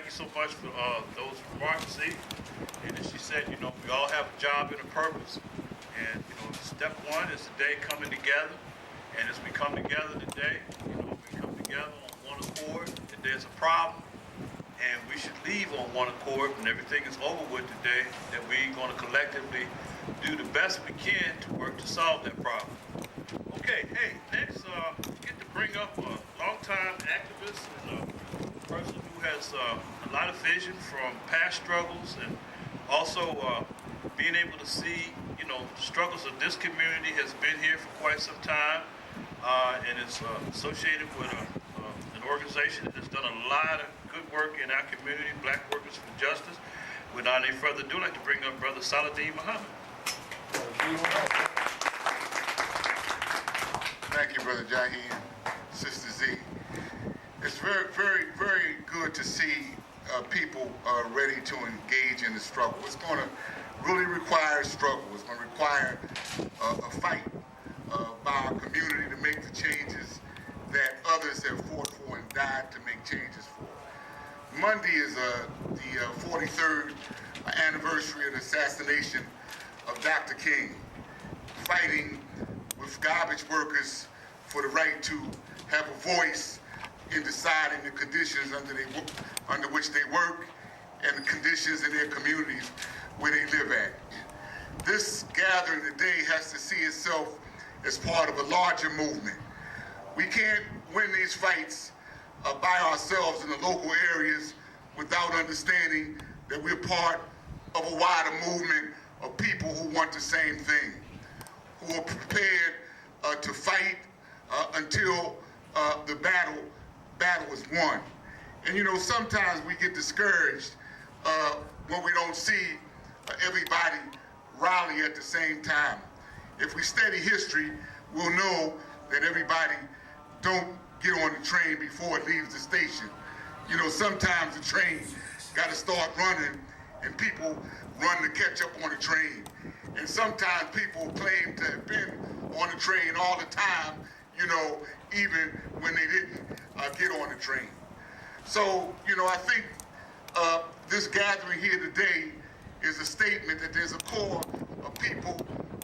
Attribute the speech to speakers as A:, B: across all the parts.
A: you so much for those remarks, see. And then she said, you know, we all have a job and a purpose. And, you know, step one is today coming together. And as we come together today, you know, we come together on one accord, that there's a problem. And we should leave on one accord when everything is over with today, that we're going to collectively do the best we can to work to solve that problem. Okay, hey, next, get to bring up a longtime activist and a person who has a lot of vision from past struggles and also being able to see, you know, struggles of this community has been here for quite some time and it's associated with an organization that has done a lot of good work in our community, Black Workers for Justice. Without any further ado, I'd like to bring up Brother Saladin Muhammad.
B: Thank you, Brother Jahi and Sister Z. It's very, very, very good to see people ready to engage in the struggle. It's going to really require struggle. It's going to require a fight by our community to make the changes that others have fought for and died to make changes for. Monday is the 43rd anniversary of the assassination of Dr. King, fighting with garbage workers for the right to have a voice in deciding the conditions under which they work and the conditions in their communities where they live at. This gathering today has to see itself as part of a larger movement. We can't win these fights by ourselves in the local areas without understanding that we're part of a wider movement of people who want the same thing, who are prepared to fight until the battle is won. And you know, sometimes we get discouraged when we don't see everybody rally at the same time. If we study history, we'll know that everybody don't get on the train before it leaves the station. You know, sometimes the train got to start running and people run to catch up on the train. And sometimes people claim to have been on the train all the time, you know, even when they didn't get on the train. So, you know, I think this gathering here today is a statement that there's a core of people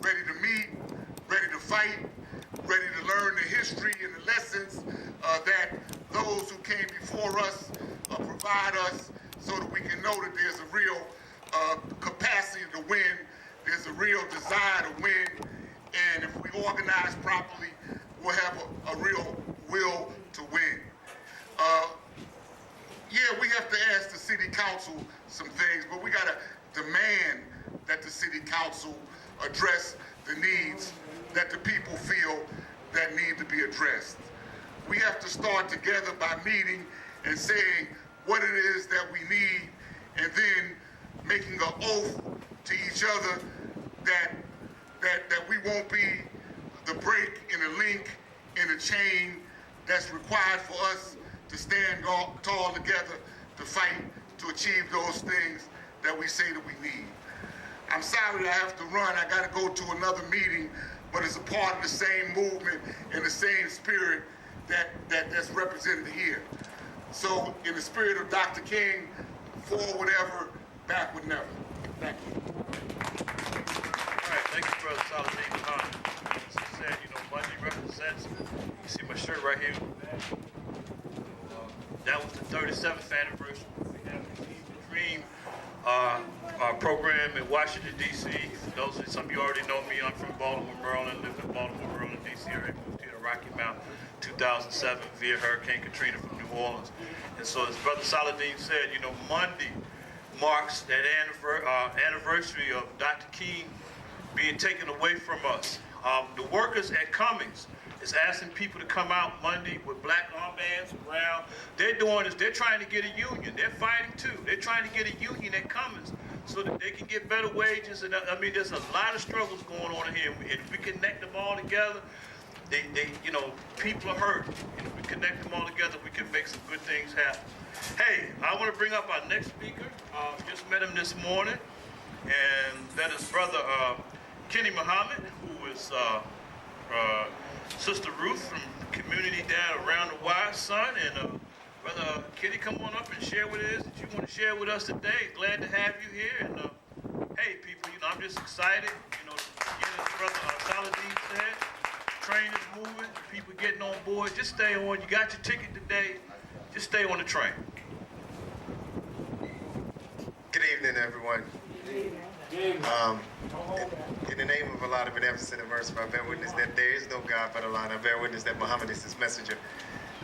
B: ready to meet, ready to fight, ready to learn the history and the lessons that those who came before us provide us, so that we can know that there's a real capacity to win, there's a real desire to win, and if we organize properly, we'll have a real will to win. Yeah, we have to ask the city council some things, but we got to demand that the city council address the needs that the people feel that need to be addressed. We have to start together by meeting and saying what it is that we need, and then making an oath to each other that we won't be the break in a link in a chain that's required for us to stand tall together to fight to achieve those things that we say that we need. I'm sorry I have to run. I got to go to another meeting, but it's a part of the same movement and the same spirit that's represented here. So, in the spirit of Dr. King, forward ever, backward never. Thank you.
A: All right, thank you, Brother Saladin Muhammad. As I said, you know, Monday represents, you see my shirt right here. That was the 37th anniversary. We have the Feed the Dream our program in Washington, D.C. For some of you already know me, I'm from Baltimore, Maryland, lived in Baltimore, Maryland, D.C. I moved here to Rocky Mount 2007 via Hurricane Katrina from New Orleans. And so as Brother Saladin said, you know, Monday marks that anniversary of Dr. King being taken away from us. The workers at Cummings is asking people to come out Monday with black armbands around. They're trying to get a union. They're fighting too. They're trying to get a union at Cummings so that they can get better wages. And I mean, there's a lot of struggles going on here. And if we connect them all together, you know, people are hurt. And if we connect them all together, we can make some good things happen. Hey, I want to bring up our next speaker. Just met him this morning, and that is Brother Kenny Muhammad, who is Sister Ruth from the community down around the Y son, and Brother Kitty, come on up and share what it is that you want to share with us today. Glad to have you here. And hey, people, I'm just excited. Again, as Brother Saladin said, the train is moving. People getting on board. Just stay on. You got your ticket today. Just stay on the train.
C: Good evening, everyone. In the name of Allah, the beneficent and merciful, I bear witness that there is no God but Allah, and I bear witness that Muhammad is his messenger.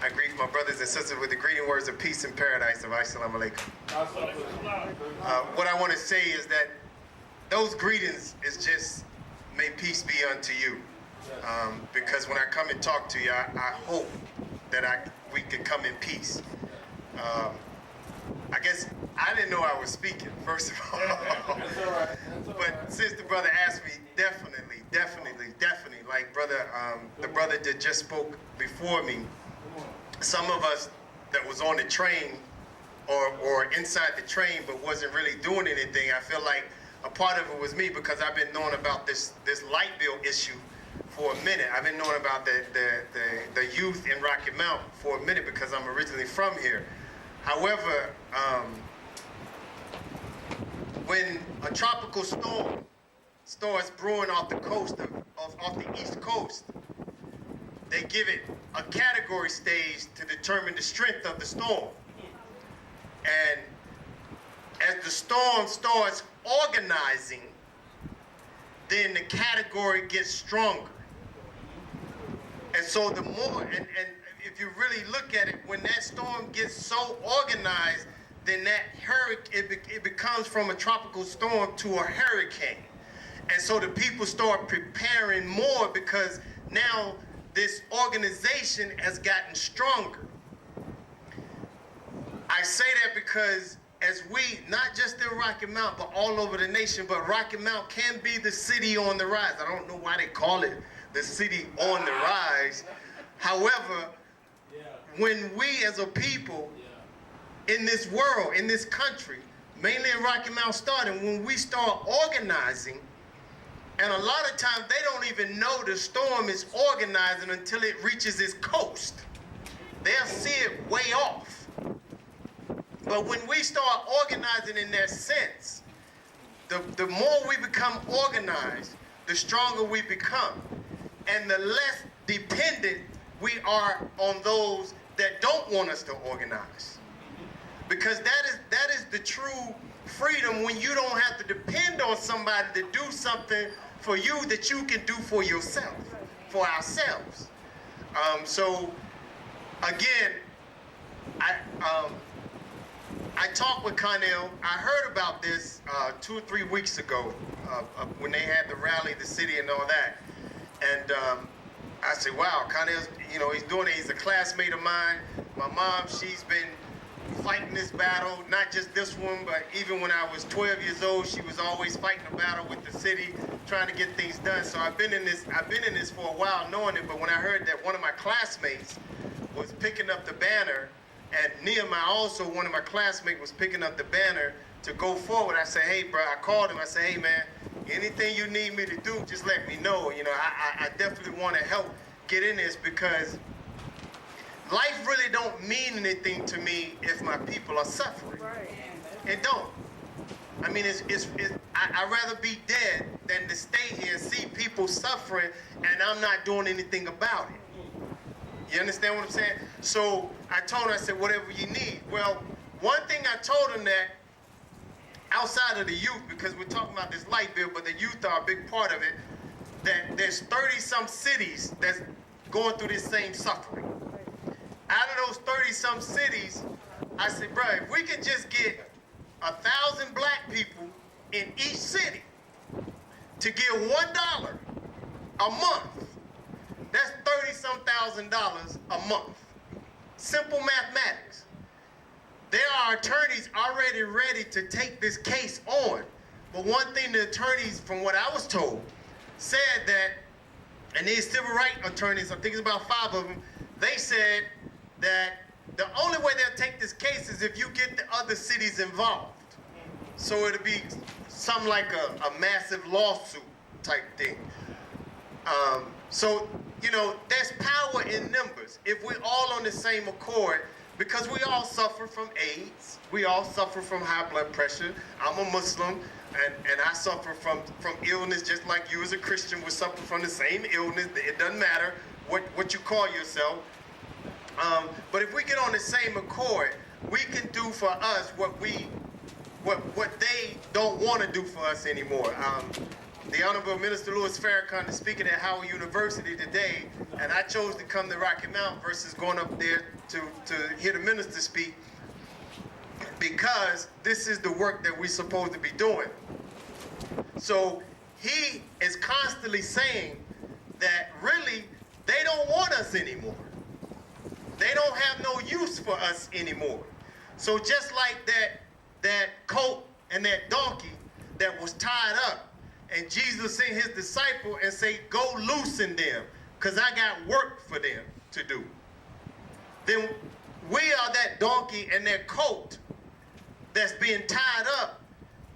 C: I greet my brothers and sisters with the greeting words of peace and paradise of Assalamu alaikum. What I want to say is that those greetings is just, may peace be unto you. Because when I come and talk to you, I hope that we can come in peace. I guess I didn't know I was speaking, first of all.
D: That's all right.
C: But since the brother asked me, definitely, like the brother that just spoke before me, some of us that was on the train or inside the train but wasn't really doing anything, I feel like a part of it was me, because I've been knowing about this light bill issue for a minute. I've been knowing about the youth in Rocky Mount for a minute because I'm originally from here. However, when a tropical storm starts brewing off the coast off the East Coast, they give it a category stage to determine the strength of the storm. And as the storm starts organizing, then the category gets stronger. And so the more, and if you really look at it, when that storm gets so organized, then that hurricane, it becomes from a tropical storm to a hurricane. And so the people start preparing more because now this organization has gotten stronger. I say that because as we, not just in Rocky Mount, but all over the nation, but Rocky Mount can be the city on the rise. I don't know why they call it the city on the rise. However, when we as a people in this world, in this country, mainly in Rocky Mount starting, when we start organizing, and a lot of times they don't even know the storm is organizing until it reaches its coast. They'll see it way off. But when we start organizing in that sense, the more we become organized, the stronger we become. And the less dependent we are on those that don't want us to organize. Because that is the true freedom, when you don't have to depend on somebody to do something for you that you can do for yourself, for ourselves. So again, I talked with Connell. I heard about this 2 or 3 weeks ago when they had the rally, the city and all that. And I said, wow, Connell's, he's doing it. He's a classmate of mine. My mom, she's been fighting this battle, not just this one, but even when I was 12 years old, she was always fighting a battle with the city, trying to get things done. So I've been in this for a while, knowing it. But when I heard that one of my classmates was picking up the banner, and Nehemiah also, one of my classmates, was picking up the banner to go forward, I said, hey, bro, I called him. I said, hey, man, anything you need me to do, just let me know. I definitely want to help get in this, because life really don't mean anything to me if my people are suffering. Right. It don't. I mean, I'd rather be dead than to stay here and see people suffering and I'm not doing anything about it. You understand what I'm saying? So I told him, I said, whatever you need. Well, one thing I told him, that outside of the youth, because we're talking about this light bill, but the youth are a big part of it, that there's 30-some cities that's going through this same suffering. Out of those 30-some cities, I said, bro, if we can just get 1,000 black people in each city to give $1 a month, that's $30-some thousand a month. Simple mathematics. There are attorneys already ready to take this case on. But one thing the attorneys, from what I was told, said that, and these civil rights attorneys, I think it's about 5 of them, they said that the only way they'll take this case is if you get the other cities involved. So it'll be something like a massive lawsuit type thing. So, there's power in numbers. If we're all on the same accord, because we all suffer from AIDS. We all suffer from high blood pressure. I'm a Muslim, and I suffer from illness just like you as a Christian would suffer from the same illness. It doesn't matter what you call yourself. But if we get on the same accord, we can do for us what they don't want to do for us anymore. The Honorable Minister Louis Farrakhan is speaking at Howard University today, and I chose to come to Rocky Mount versus going up there to hear the minister speak, because this is the work that we're supposed to be doing. So he is constantly saying that really they don't want us anymore. They don't have no use for us anymore. So just like that colt and that donkey that was tied up, and Jesus sent his disciple and say, go loosen them, because I got work for them to do. Then we are that donkey and that colt that's being tied up,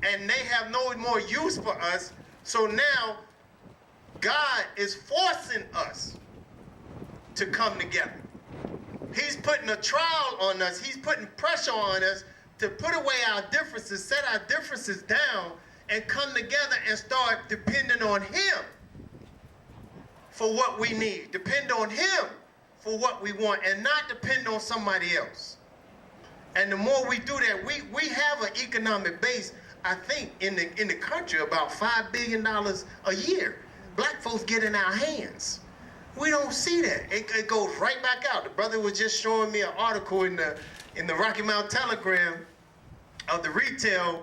C: and they have no more use for us. So now God is forcing us to come together. He's putting a trial on us. He's putting pressure on us to put away our differences, set our differences down, and come together and start depending on him for what we need. Depend on him for what we want, and not depend on somebody else. And the more we do that, we have an economic base, I think, in the country, about $5 billion a year. Black folks get in our hands. We don't see that. It goes right back out. The brother was just showing me an article in the Rocky Mount Telegram of the retail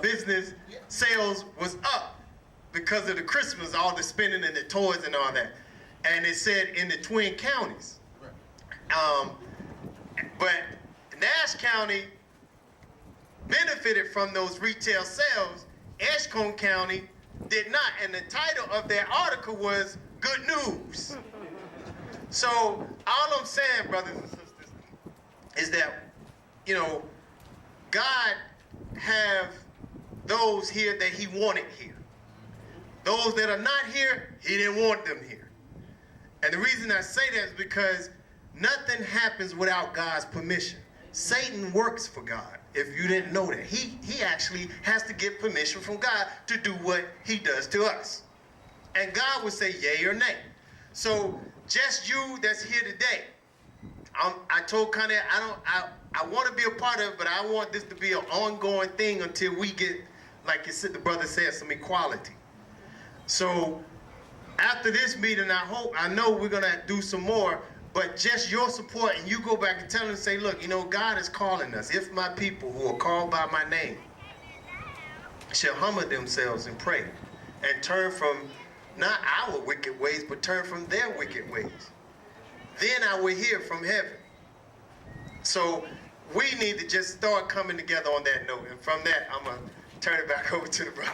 C: business sales was up because of the Christmas, all the spending and the toys and all that. And it said in the Twin Counties. But Nash County benefited from those retail sales. Edgecombe County did not. And the title of that article was Good News. So all I'm saying, brothers and sisters, is that, you know, God have those here that he wanted here. Those that are not here, he didn't want them here. And the reason I say that is because nothing happens without God's permission. Satan works for God, if you didn't know that. He actually has to get permission from God to do what he does to us. And God would say yay or nay. So just you that's here today, I told Connie, I want to be a part of it, but I want this to be an ongoing thing until we get, like you said, the brother said, some equality. So after this meeting, I know we're going to do some more, but just your support, and you go back and tell them, say, look, you know, God is calling us. If my people who are called by my name shall humble themselves and pray and turn from not our wicked ways, but turn from their wicked ways, then I will hear from heaven. So we need to just start coming together on that note. And from that, I'm going to turn it back over to the brother.